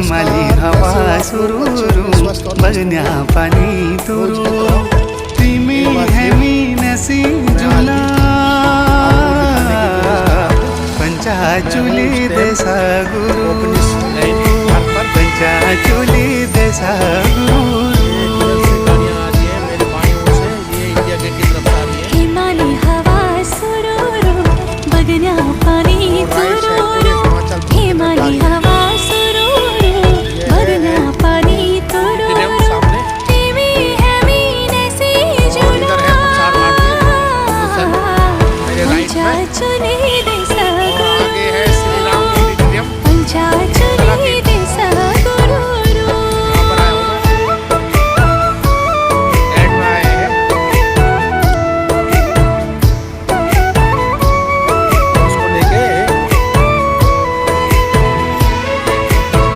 हिमाली हवा सुरुरु बगन्या पानी तुरु तिमी हेमी नसी जुला पंचा चुली देसा गुरु